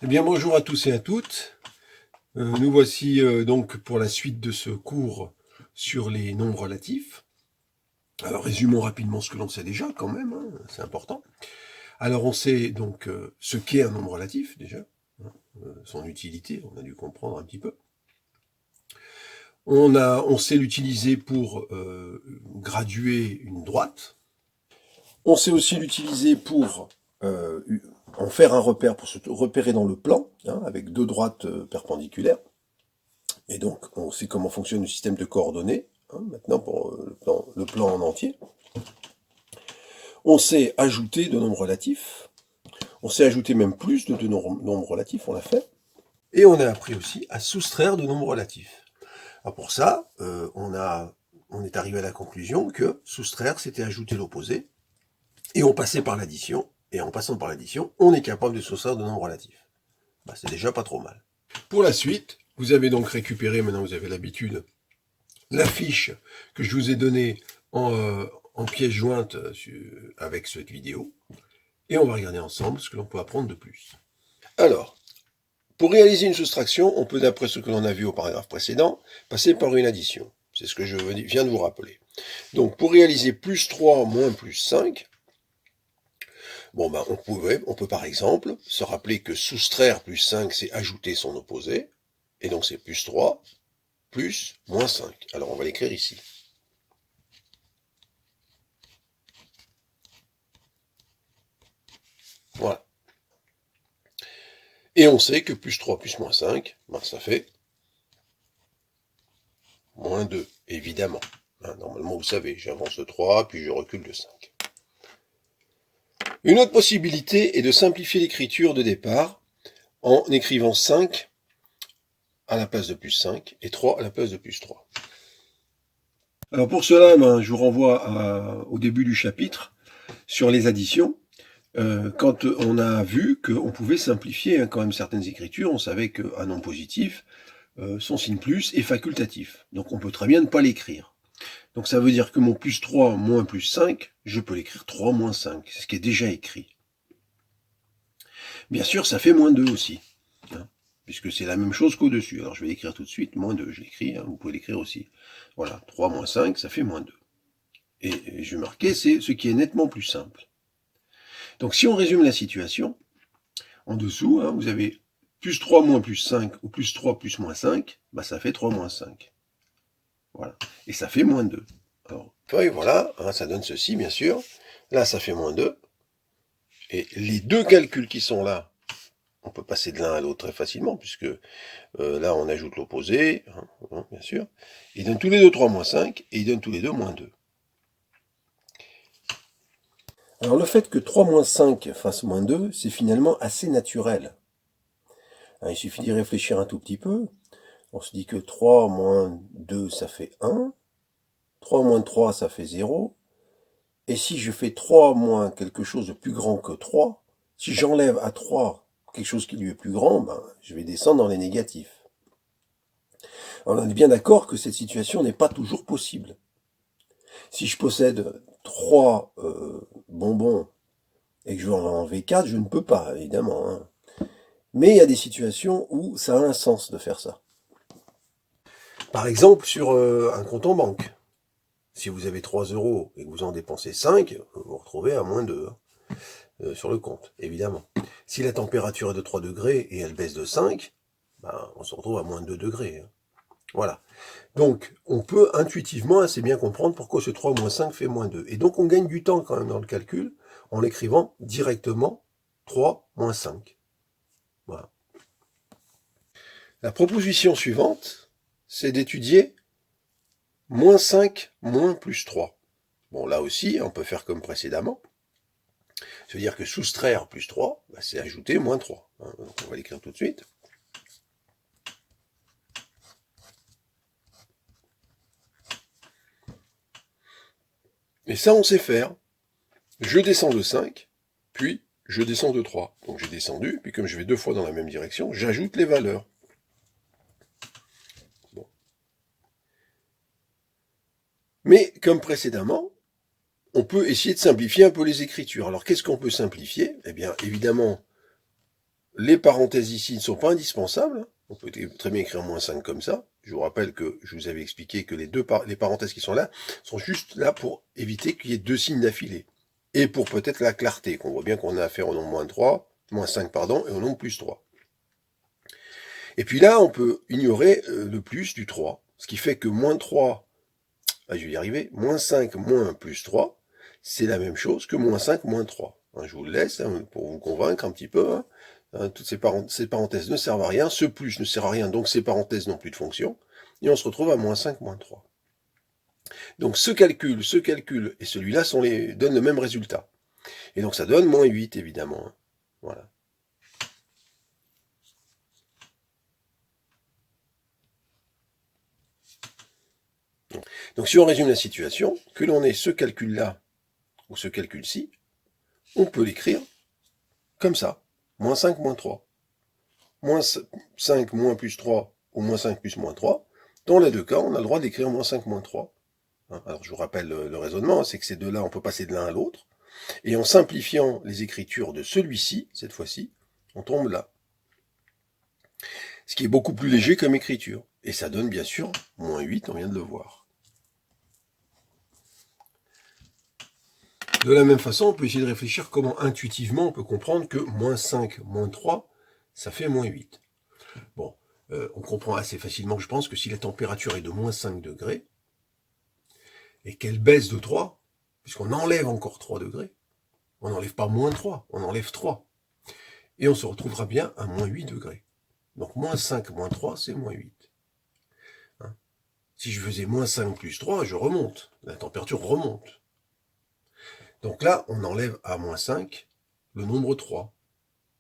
Eh bien, bonjour à tous et à toutes. Nous voici donc pour la suite de ce cours sur les nombres relatifs. Alors, résumons rapidement ce que l'on sait déjà, quand même, hein, c'est important. Alors, on sait donc ce qu'est un nombre relatif, déjà, hein, son utilité, on a dû comprendre un petit peu. On sait l'utiliser pour graduer une droite. On sait aussi l'utiliser pour en faire un repère, pour se repérer dans le plan, hein, avec deux droites perpendiculaires. Et donc, on sait comment fonctionne le système de coordonnées, hein, maintenant pour le plan en entier. On sait ajouter de nombres relatifs. On sait ajouter même plus de nombres relatifs, on l'a fait. Et on a appris aussi à soustraire de nombres relatifs. Alors pour ça, on est arrivé à la conclusion que soustraire, c'était ajouter l'opposé. Et on passait par l'addition. Et en passant par l'addition, on est capable de soustraire de nombres relatifs. Bah, c'est déjà pas trop mal. Pour la suite, vous avez donc récupéré, maintenant vous avez l'habitude, la fiche que je vous ai donnée en pièce jointe avec cette vidéo. Et on va regarder ensemble ce que l'on peut apprendre de plus. Alors, pour réaliser une soustraction, on peut, d'après ce que l'on a vu au paragraphe précédent, passer par une addition. C'est ce que je viens de vous rappeler. Donc, pour réaliser plus 3 moins plus 5, bon, ben, on peut par exemple se rappeler que soustraire plus 5, c'est ajouter son opposé. Et donc, c'est plus 3 plus moins 5. Alors, on va l'écrire ici. Voilà. Et on sait que plus 3 plus moins 5, ben, ça fait moins 2, évidemment. Hein, normalement, vous savez, j'avance de 3, puis je recule de 5. Une autre possibilité est de simplifier l'écriture de départ en écrivant 5 à la place de plus 5 et 3 à la place de plus 3. Alors pour cela, ben, je vous renvoie au début du chapitre sur les additions. Quand on a vu qu'on pouvait simplifier quand même certaines écritures, on savait qu'un nom positif, son signe plus est facultatif. Donc on peut très bien ne pas l'écrire. Donc ça veut dire que mon plus 3 moins plus 5, je peux l'écrire 3 moins 5. C'est ce qui est déjà écrit. Bien sûr, ça fait moins 2 aussi. Hein, puisque c'est la même chose qu'au-dessus. Alors je vais l'écrire tout de suite, moins 2, je l'écris, hein, vous pouvez l'écrire aussi. Voilà, 3 moins 5, ça fait moins 2. Et je vais marquer, c'est ce qui est nettement plus simple. Donc si on résume la situation, en dessous, hein, vous avez plus 3 moins plus 5 ou plus 3 plus moins 5, bah ça fait 3 moins 5. Voilà. Et ça fait moins 2. Alors, voilà, hein, ça donne ceci, bien sûr. Là, ça fait moins 2. Et les deux calculs qui sont là, on peut passer de l'un à l'autre très facilement, puisque là, on ajoute l'opposé, hein, bien sûr. Ils donnent tous les deux 3 moins 5, et ils donnent tous les deux moins 2. Alors le fait que 3 moins 5 fasse moins 2, c'est finalement assez naturel. Il suffit d'y réfléchir un tout petit peu. On se dit que 3 moins 2, ça fait 1. 3 moins 3, ça fait 0. Et si je fais 3 moins quelque chose de plus grand que 3, si j'enlève à 3 quelque chose qui lui est plus grand, ben, je vais descendre dans les négatifs. Alors, on est bien d'accord que cette situation n'est pas toujours possible. Si je possède 3 bonbons et que je veux en enlever 4, je ne peux pas, évidemment. Hein. Mais il y a des situations où ça a un sens de faire ça. Par exemple, sur un compte en banque. Si vous avez 3 € et que vous en dépensez 5, vous vous retrouvez à moins 2 sur le compte, évidemment. Si la température est de 3 degrés et elle baisse de 5, ben, on se retrouve à moins 2 degrés. Voilà. Donc, on peut intuitivement assez bien comprendre pourquoi ce 3 moins 5 fait moins 2. Et donc, on gagne du temps quand même dans le calcul en écrivant directement 3 moins 5. Voilà. La proposition suivante, c'est d'étudier moins 5 moins plus 3. Bon, là aussi, on peut faire comme précédemment. C'est-à-dire que soustraire plus 3, bah, c'est ajouter moins 3. Hein, donc on va l'écrire tout de suite. Et ça, on sait faire. Je descends de 5, puis je descends de 3. Donc j'ai descendu, puis comme je vais 2 fois dans la même direction, j'ajoute les valeurs. Bon. Mais, comme précédemment, on peut essayer de simplifier un peu les écritures. Alors qu'est-ce qu'on peut simplifier? Eh bien, évidemment, les parenthèses ici ne sont pas indispensables. On peut très bien écrire moins 5 comme ça. Je vous rappelle que je vous avais expliqué que les parenthèses qui sont là sont juste là pour éviter qu'il y ait deux signes d'affilée. Et pour peut-être la clarté, qu'on voit bien qu'on a affaire au nombre moins 5, pardon, et au nombre plus 3. Et puis là, on peut ignorer le plus du 3. Ce qui fait que moins 3, je vais y arriver, moins 5 moins plus 3, c'est la même chose que moins 5 moins 3. Je vous le laisse pour vous convaincre un petit peu. Toutes ces parenthèses ne servent à rien, ce plus ne sert à rien, donc ces parenthèses n'ont plus de fonction, et on se retrouve à moins 5 moins 3. Donc ce calcul et celui-là donnent le même résultat. Et donc ça donne moins 8, évidemment. Voilà. Donc si on résume la situation, que l'on ait ce calcul-là ou ce calcul-ci, on peut l'écrire comme ça. Moins 5, moins 3. Moins 5, moins plus 3, ou moins 5 plus moins 3. Dans les deux cas, on a le droit d'écrire moins 5, moins 3. Alors je vous rappelle le raisonnement, c'est que ces deux-là, on peut passer de l'un à l'autre. Et en simplifiant les écritures de celui-ci, cette fois-ci, on tombe là. Ce qui est beaucoup plus léger comme écriture. Et ça donne bien sûr moins 8, on vient de le voir. De la même façon, on peut essayer de réfléchir comment intuitivement on peut comprendre que moins 5, moins 3, ça fait moins 8. Bon, on comprend assez facilement, je pense, que si la température est de moins 5 degrés, et qu'elle baisse de 3, puisqu'on enlève encore 3 degrés, on n'enlève pas moins 3, on enlève 3. Et on se retrouvera bien à moins 8 degrés. Donc moins 5, moins 3, c'est moins 8. Si je faisais moins 5 plus 3, je remonte. La température remonte. Donc là, on enlève à moins 5 le nombre 3.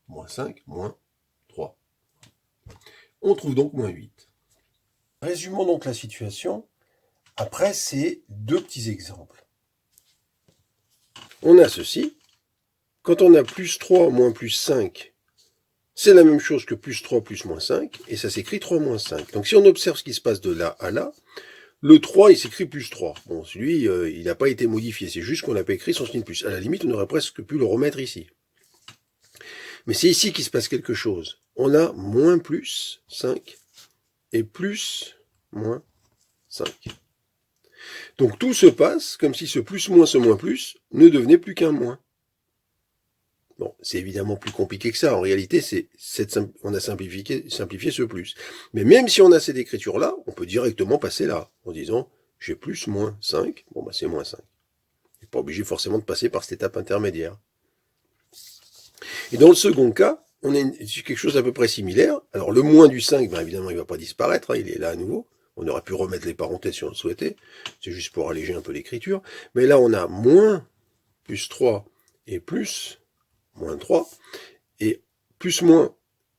Moins 5, moins 3. On trouve donc moins 8. Résumons donc la situation après ces deux petits exemples. On a ceci. Quand on a plus 3 moins plus 5, c'est la même chose que plus 3 plus moins 5, et ça s'écrit 3 moins 5. Donc si on observe ce qui se passe de là à là, le 3, il s'écrit plus 3. Bon, celui, il n'a pas été modifié, c'est juste qu'on n'a pas écrit son signe plus. À la limite, on aurait presque pu le remettre ici. Mais c'est ici qu'il se passe quelque chose. On a moins plus 5 et plus moins 5. Donc tout se passe comme si ce moins plus ne devenait plus qu'un moins. Bon, c'est évidemment plus compliqué que ça. En réalité, on a simplifié ce plus. Mais même si on a cette écriture-là, on peut directement passer là, en disant, j'ai plus moins 5, bon bah c'est moins 5. On n'est pas obligé forcément de passer par cette étape intermédiaire. Et dans le second cas, on a quelque chose d'à peu près similaire. Alors le moins du 5, ben évidemment, il ne va pas disparaître, il est là à nouveau. On aurait pu remettre les parenthèses si on le souhaitait. C'est juste pour alléger un peu l'écriture. Mais là, on a moins, plus 3 et plus, moins 3, et plus moins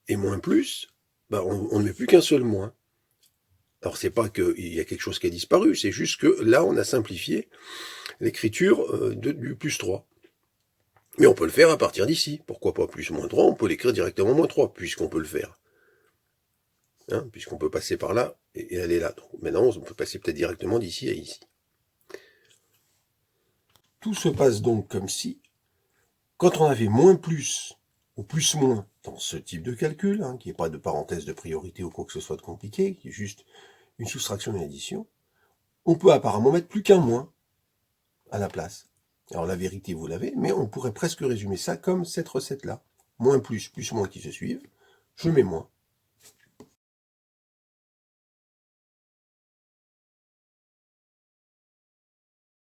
et moins plus, ben on ne met plus qu'un seul moins. Alors c'est pas qu'il y a quelque chose qui a disparu, c'est juste que là on a simplifié l'écriture du plus 3. Mais on peut le faire à partir d'ici. Pourquoi pas plus moins 3, on peut l'écrire directement moins 3, puisqu'on peut le faire. Puisqu'on peut passer par là et aller là. Donc maintenant on peut passer peut-être directement d'ici à ici. Tout se passe donc comme si, quand on avait moins plus ou plus moins dans ce type de calcul, qui n'est pas de parenthèse de priorité ou quoi que ce soit de compliqué, qui est juste une soustraction et une addition, on peut apparemment mettre plus qu'un moins à la place. Alors la vérité, vous l'avez, mais on pourrait presque résumer ça comme cette recette-là. Moins plus, plus moins qui se suivent, je mets moins.